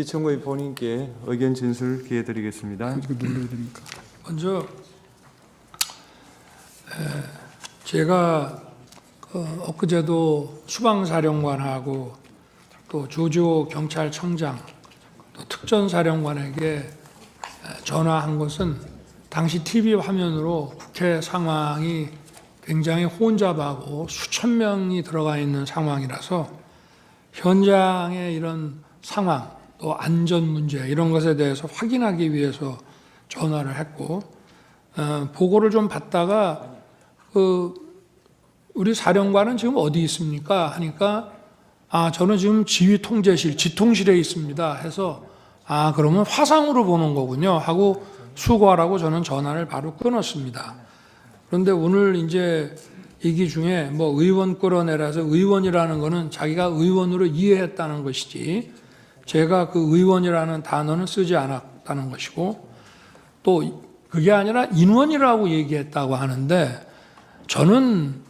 피청구인 본인께 의견 진술 기회 드리겠습니다. 이거 눌러야 됩니까? 먼저 제가 엊그제도 수방사령관하고 또 조지호 경찰청장 또 특전사령관에게 전화한 것은 당시 TV 화면으로 국회 상황이 굉장히 혼잡하고 수천 명이 들어가 있는 상황이라서 현장의 이런 상황 또 안전 문제 이런 것에 대해서 확인하기 위해서 전화를 했고 보고를 좀 받다가 우리 사령관은 지금 어디 있습니까? 하니까 저는 지금 지휘통제실 지통실에 있습니다 해서 그러면 화상으로 보는 거군요 하고 수고하라고 저는 전화를 바로 끊었습니다. 그런데 오늘 이제 얘기 중에 뭐 의원 끌어내라서 의원이라는 거는 자기가 의원으로 이해했다는 것이지 제가 그 의원이라는 단어는 쓰지 않았다는 것이고 또 그게 아니라 인원이라고 얘기했다고 하는데 저는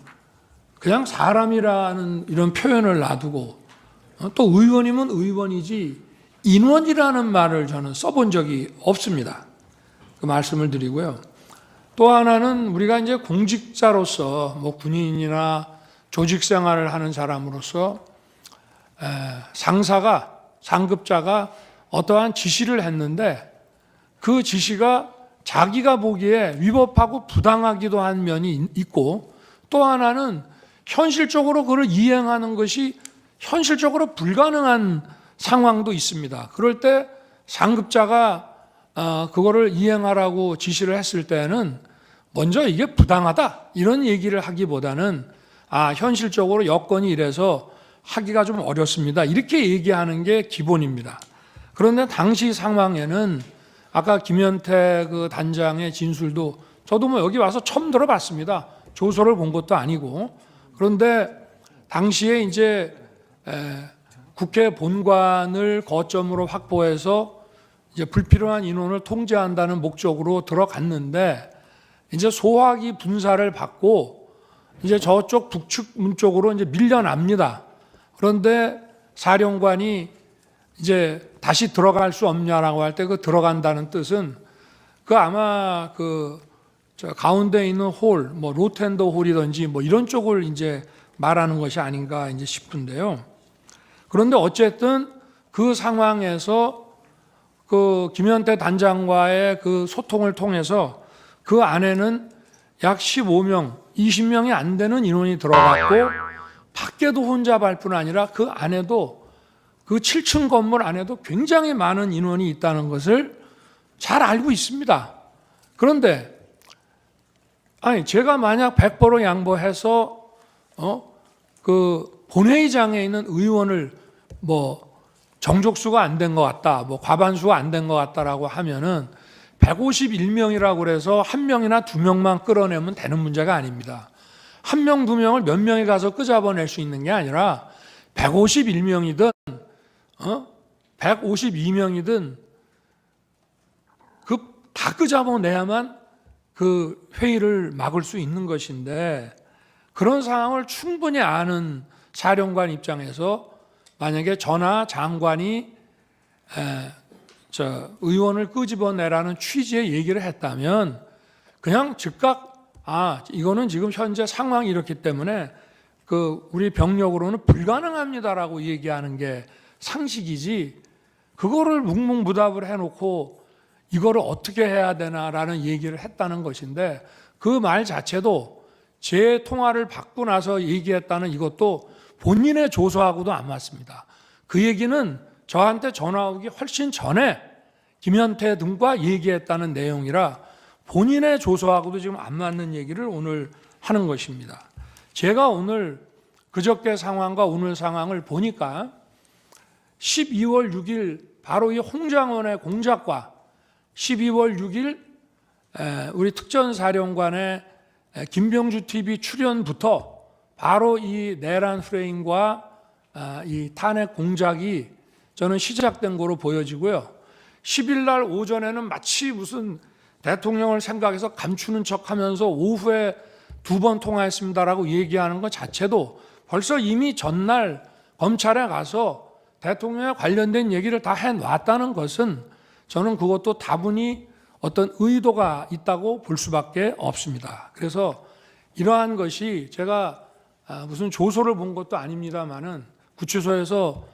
그냥 사람이라는 이런 표현을 놔두고 또 의원이면 의원이지 인원이라는 말을 저는 써본 적이 없습니다. 그 말씀을 드리고요. 또 하나는 우리가 이제 공직자로서 뭐 군인이나 조직 생활을 하는 사람으로서 상급자가 어떠한 지시를 했는데 그 지시가 자기가 보기에 위법하고 부당하기도 한 면이 있고 또 하나는 현실적으로 그걸 이행하는 것이 현실적으로 불가능한 상황도 있습니다. 그럴 때 상급자가 그거를 이행하라고 지시를 했을 때는 먼저 이게 부당하다 이런 얘기를 하기보다는 현실적으로 여건이 이래서 하기가 좀 어렵습니다 이렇게 얘기하는 게 기본입니다. 그런데 당시 상황에는 아까 김현태 그 단장의 진술도 저도 뭐 여기 와서 처음 들어봤습니다. 조서를 본 것도 아니고. 그런데 당시에 이제 국회 본관을 거점으로 확보해서 이제 불필요한 인원을 통제한다는 목적으로 들어갔는데 이제 소화기 분사를 받고 이제 저쪽 북측 문 쪽으로 이제 밀려납니다. 그런데 사령관이 이제 다시 들어갈 수 없냐라고 할 때 그 들어간다는 뜻은 그 아마 저 가운데 있는 홀, 뭐 로텐더 홀이든지 뭐 이런 쪽을 이제 말하는 것이 아닌가 이제 싶은데요. 그런데 어쨌든 그 상황에서 그 김현태 단장과의 그 소통을 통해서 그 안에는 약 15명, 20명이 안 되는 인원이 들어갔고 밖에도 혼잡할 뿐 아니라 그 안에도 그 7층 건물 안에도 굉장히 많은 인원이 있다는 것을 잘 알고 있습니다. 그런데 제가 만약 100% 양보해서 그 본회의장에 있는 의원을 뭐 정족수가 안 된 것 같다, 뭐 과반수가 안 된 것 같다라고 하면은 151명이라고 그래서 한 명이나 두 명만 끌어내면 되는 문제가 아닙니다. 한 명, 두 명을 몇 명이 가서 끄잡아낼 수 있는 게 아니라 151명이든 152명이든 다 끄잡아내야만 그 회의를 막을 수 있는 것인데 그런 상황을 충분히 아는 사령관 입장에서 만약에 전하 장관이 의원을 끄집어내라는 취지의 얘기를 했다면 그냥 즉각 이거는 지금 현재 상황이 이렇기 때문에 우리 병력으로는 불가능합니다라고 얘기하는 게 상식이지 그거를 묵묵부답을 해놓고 이거를 어떻게 해야 되나라는 얘기를 했다는 것인데 그 말 자체도 제 통화를 받고 나서 얘기했다는 이것도 본인의 조서하고도 안 맞습니다. 그 얘기는 저한테 전화 오기 훨씬 전에 김현태 등과 얘기했다는 내용이라 본인의 조서하고도 지금 안 맞는 얘기를 오늘 하는 것입니다. 제가 오늘 그저께 상황과 오늘 상황을 보니까 12월 6일 바로 이 홍장원의 공작과 12월 6일 우리 특전사령관의 김병주 TV 출연부터 바로 이 내란 프레임과 이 탄핵 공작이 저는 시작된 거로 보여지고요. 10일 날 오전에는 마치 무슨 대통령을 생각해서 감추는 척하면서 오후에 2번 통화했습니다라고 얘기하는 것 자체도 벌써 이미 전날 검찰에 가서 대통령에 관련된 얘기를 다 해놨다는 것은 저는 그것도 다분히 어떤 의도가 있다고 볼 수밖에 없습니다. 그래서 이러한 것이 제가 무슨 조서를 본 것도 아닙니다만은 구치소에서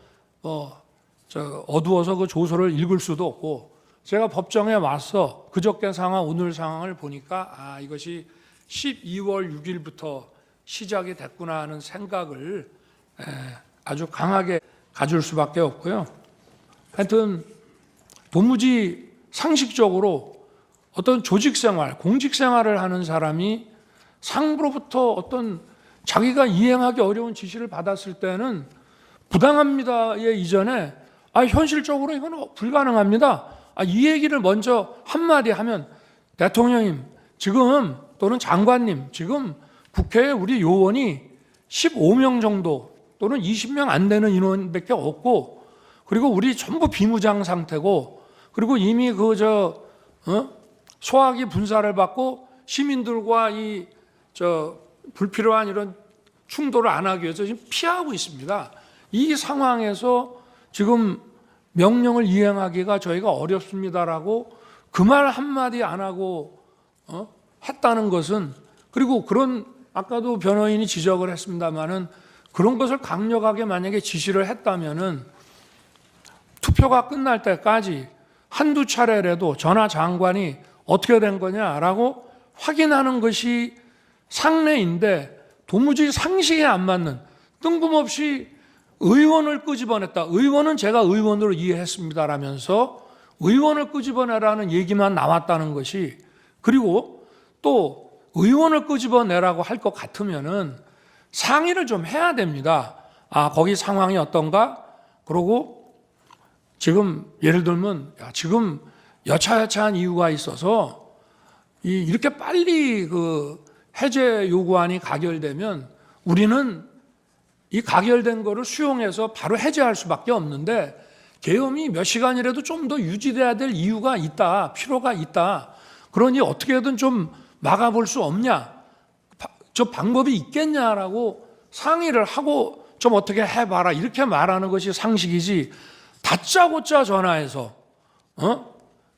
어두워서 그 조서를 읽을 수도 없고 제가 법정에 와서 그저께 상황 오늘 상황을 보니까 이것이 12월 6일부터 시작이 됐구나 하는 생각을 아주 강하게 가질 수밖에 없고요. 하여튼 도무지 상식적으로 어떤 조직생활, 공직생활을 하는 사람이 상부로부터 어떤 자기가 이행하기 어려운 지시를 받았을 때는 부당합니다의 이전에 현실적으로 이건 불가능합니다. 이 얘기를 먼저 한마디 하면 대통령님 지금 또는 장관님 지금 국회에 우리 요원이 15명 정도 또는 20명 안 되는 인원밖에 없고 그리고 우리 전부 비무장 상태고 그리고 이미 소화기 분사를 받고 시민들과 불필요한 이런 충돌을 안 하기 위해서 지금 피하고 있습니다. 이 상황에서 지금 명령을 이행하기가 저희가 어렵습니다라고 그 말 한마디 안 하고 했다는 것은 그리고 그런 아까도 변호인이 지적을 했습니다마는 그런 것을 강력하게 만약에 지시를 했다면은 투표가 끝날 때까지 한두 차례라도 전하 장관이 어떻게 된 거냐라고 확인하는 것이 상례인데 도무지 상식에 안 맞는 뜬금없이 의원을 끄집어냈다. 의원은 제가 의원으로 이해했습니다라면서 의원을 끄집어내라는 얘기만 나왔다는 것이 그리고 또 의원을 끄집어내라고 할 것 같으면은 상의를 좀 해야 됩니다. 거기 상황이 어떤가? 그러고 지금 예를 들면 지금 여차여차한 이유가 있어서 이렇게 빨리 그 해제 요구안이 가결되면 우리는 이 가결된 거를 수용해서 바로 해제할 수밖에 없는데 계엄이 몇 시간이라도 좀 더 유지돼야 될 이유가 있다, 필요가 있다. 그러니 어떻게든 좀 막아볼 수 없냐? 저 방법이 있겠냐라고 상의를 하고 좀 어떻게 해봐라 이렇게 말하는 것이 상식이지. 다짜고짜 전화해서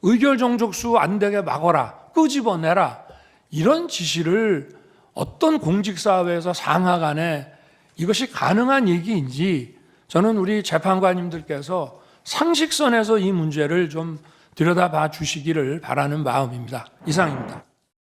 의결 정족수 안 되게 막어라, 끄집어내라 이런 지시를 어떤 공직사회에서 상하간에 이것이 가능한 얘기인지 저는 우리 재판관님들께서 상식선에서 이 문제를 좀 들여다봐 주시기를 바라는 마음입니다. 이상입니다.